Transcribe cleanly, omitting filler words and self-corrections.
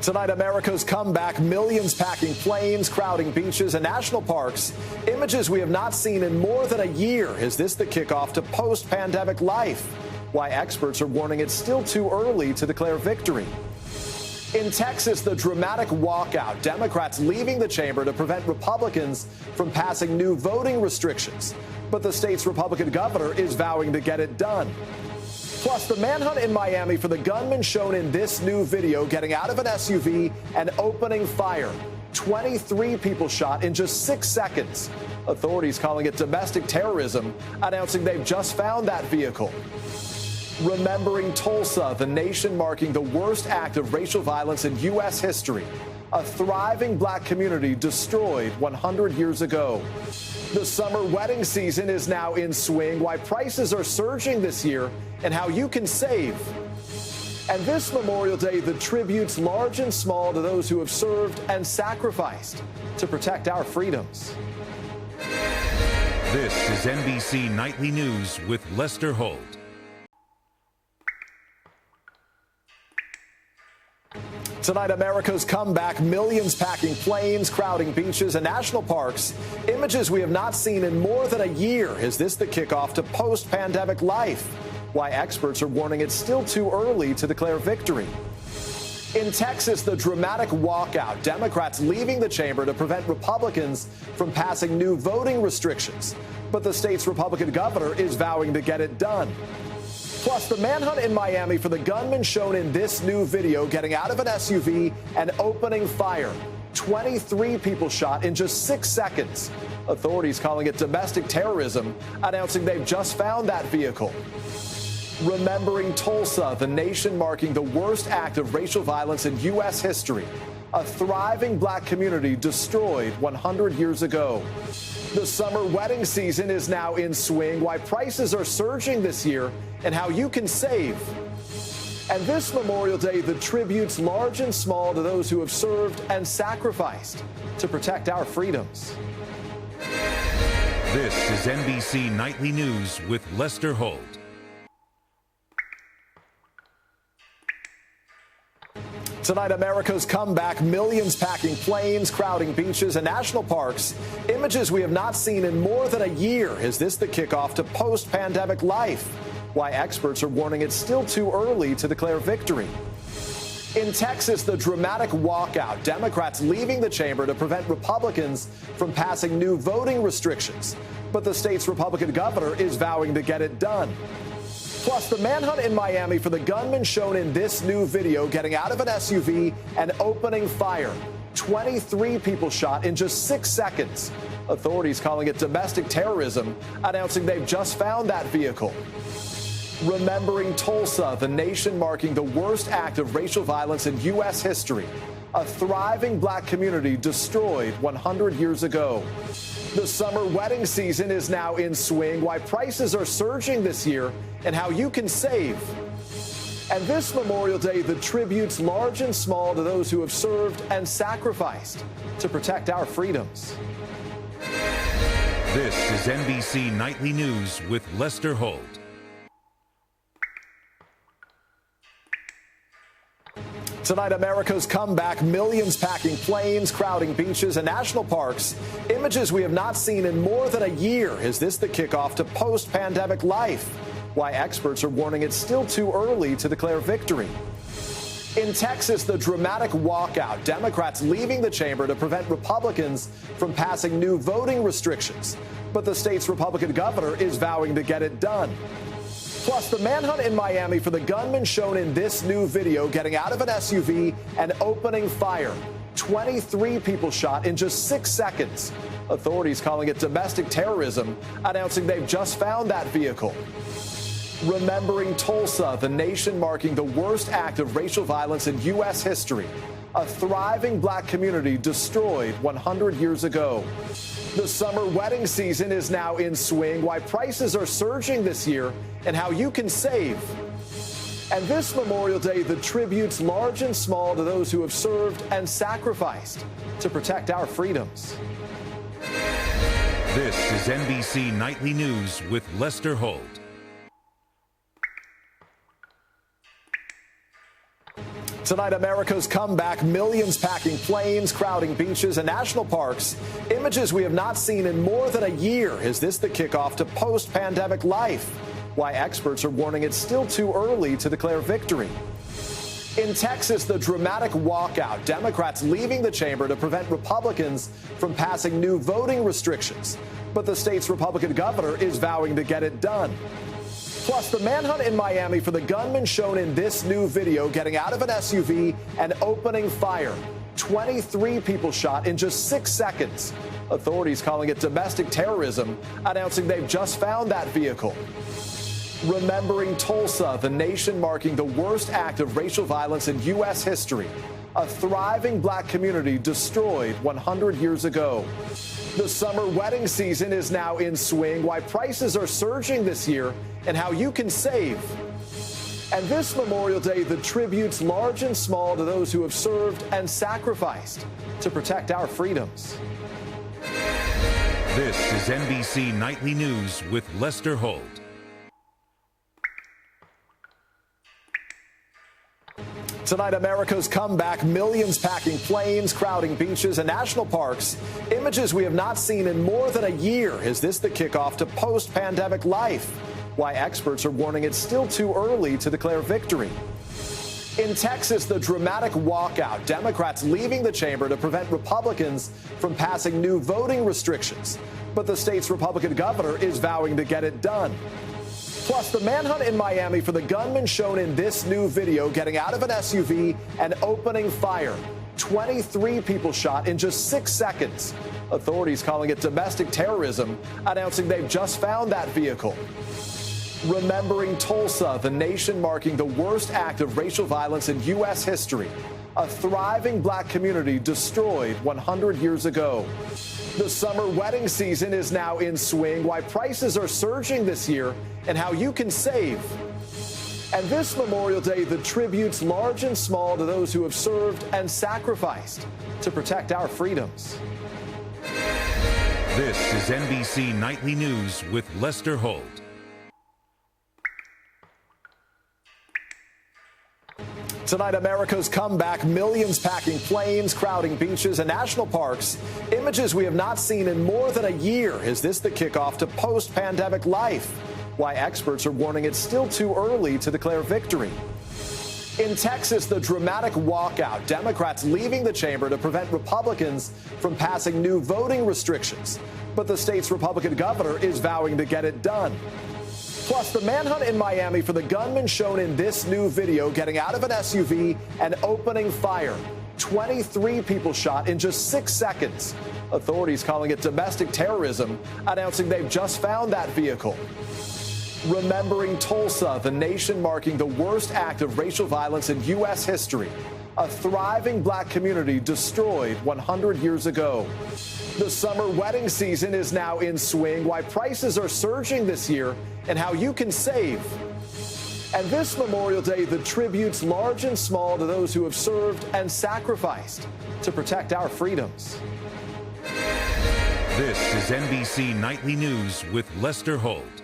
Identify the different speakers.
Speaker 1: Tonight, America's comeback, millions packing planes, crowding beaches and national parks. Images we have not seen in more than a year. Is this the kickoff to post-pandemic life? Why experts are warning it's still too early to declare victory. In Texas, the dramatic walkout, Democrats leaving the chamber to prevent Republicans from passing new voting restrictions. But the state's Republican governor is vowing to get it done. Plus, the manhunt in Miami for the gunmen shown in this new video getting out of an SUV and opening fire. 23 people shot in just 6 seconds. Authorities calling it domestic terrorism, announcing they've just found that vehicle. Remembering Tulsa, the nation marking the worst act of racial violence in U.S. history. A thriving black community destroyed 100 years ago. The summer wedding season is now in swing. Why prices are surging this year and how you can save. And this Memorial Day, the tributes large and small to those who have served and sacrificed to protect our freedoms.
Speaker 2: This is NBC Nightly News with Lester Holt.
Speaker 1: Tonight, America's comeback, millions packing planes, crowding beaches and national parks. Images we have not seen in more than a year. Is this the kickoff to post-pandemic life? Why experts are warning it's still too early to declare victory. In Texas, the dramatic walkout, Democrats leaving the chamber to prevent Republicans from passing new voting restrictions. But the state's Republican governor is vowing to get it done. Plus, the manhunt in Miami for the gunmen shown in this new video getting out of an SUV and opening fire. 23 people shot in just 6 seconds. Authorities calling it domestic terrorism, announcing they've just found that vehicle. Remembering Tulsa, the nation marking the worst act of racial violence in U.S. history. A thriving black community destroyed 100 years ago. The summer wedding season is now in swing. Why prices are surging this year and how you can save. And this Memorial Day, the tributes large and small to those who have served and sacrificed to protect our freedoms.
Speaker 2: This is NBC Nightly News with Lester Holt.
Speaker 1: Tonight, America's comeback, millions packing planes, crowding beaches and national parks. Images we have not seen in more than a year. Is this the kickoff to post-pandemic life? Why experts are warning it's still too early to declare victory. In Texas, the dramatic walkout, Democrats leaving the chamber to prevent Republicans from passing new voting restrictions. But the state's Republican governor is vowing to get it done. Plus, the manhunt in Miami for the gunmen shown in this new video getting out of an SUV and opening fire. 23 people shot in just 6 seconds. Authorities calling it domestic terrorism, announcing they've just found that vehicle. Remembering Tulsa, the nation marking the worst act of racial violence in U.S. history. A thriving black community destroyed 100 years ago. The summer wedding season is now in swing. Why prices are surging this year and how you can save. And this Memorial Day, the tributes large and small to those who have served and sacrificed to protect our freedoms.
Speaker 2: This is NBC Nightly News with Lester Holt.
Speaker 1: Tonight, America's comeback, millions packing planes, crowding beaches and national parks. Images we have not seen in more than a year. Is this the kickoff to post-pandemic life? Why experts are warning it's still too early to declare victory. In Texas, the dramatic walkout, Democrats leaving the chamber to prevent Republicans from passing new voting restrictions. But the state's Republican governor is vowing to get it done. Plus, the manhunt in Miami for the gunmen shown in this new video getting out of an SUV and opening fire. 23 people shot in just 6 seconds. Authorities calling it domestic terrorism, announcing they've just found that vehicle. Remembering Tulsa, the nation marking the worst act of racial violence in U.S. history. A thriving black community destroyed 100 years ago. The summer wedding season is now in swing. Why prices are surging this year and how you can save. And this Memorial Day, the tributes large and small to those who have served and sacrificed to protect our freedoms.
Speaker 2: This is NBC Nightly News with Lester Holt.
Speaker 1: Tonight, America's comeback, millions packing planes, crowding beaches and national parks. Images we have not seen in more than a year. Is this the kickoff to post-pandemic life? Why experts are warning it's still too early to declare victory. In Texas, the dramatic walkout, Democrats leaving the chamber to prevent Republicans from passing new voting restrictions. But the state's Republican governor is vowing to get it done. Plus, the manhunt in Miami for the gunmen shown in this new video getting out of an SUV and opening fire. 23 people shot in just 6 seconds. Authorities calling it domestic terrorism, announcing they've just found that vehicle. Remembering Tulsa, the nation marking the worst act of racial violence in U.S. history. A thriving black community destroyed 100 years ago. The summer wedding season is now in swing. Why prices are surging this year and how you can save. And this Memorial Day, the tributes large and small to those who have served and sacrificed to protect our freedoms.
Speaker 2: This is NBC Nightly News with Lester Holt.
Speaker 1: Tonight, America's comeback, millions packing planes, crowding beaches and national parks. Images we have not seen in more than a year. Is this the kickoff to post-pandemic life? Why experts are warning it's still too early to declare victory. In Texas, the dramatic walkout, Democrats leaving the chamber to prevent Republicans from passing new voting restrictions. But the state's Republican governor is vowing to get it done. Plus, the manhunt in Miami for the gunmen shown in this new video getting out of an SUV and opening fire. 23 people shot in just 6 seconds. Authorities calling it domestic terrorism, announcing they've just found that vehicle. Remembering Tulsa, the nation marking the worst act of racial violence in U.S. history. A thriving black community destroyed 100 years ago. The summer wedding season is now in swing. Why prices are surging this year and how you can save. And this Memorial Day, the tributes large and small to those who have served and sacrificed to protect our freedoms.
Speaker 2: This is NBC Nightly News with Lester Holt.
Speaker 1: Tonight, America's comeback, millions packing planes, crowding beaches and national parks. Images we have not seen in more than a year. Is this the kickoff to post-pandemic life? Why experts are warning it's still too early to declare victory. In Texas, the dramatic walkout, Democrats leaving the chamber to prevent Republicans from passing new voting restrictions. But the state's Republican governor is vowing to get it done. Plus, the manhunt in Miami for the gunmen shown in this new video getting out of an SUV and opening fire. 23 people shot in just 6 seconds. Authorities calling it domestic terrorism, announcing they've just found that vehicle. Remembering Tulsa, the nation marking the worst act of racial violence in U.S. history. A thriving black community destroyed 100 years ago. The summer wedding season is now in swing. Why prices are surging this year and how you can save. And this Memorial Day, the tributes large and small to those who have served and sacrificed to protect our freedoms.
Speaker 2: This is NBC Nightly News with Lester Holt.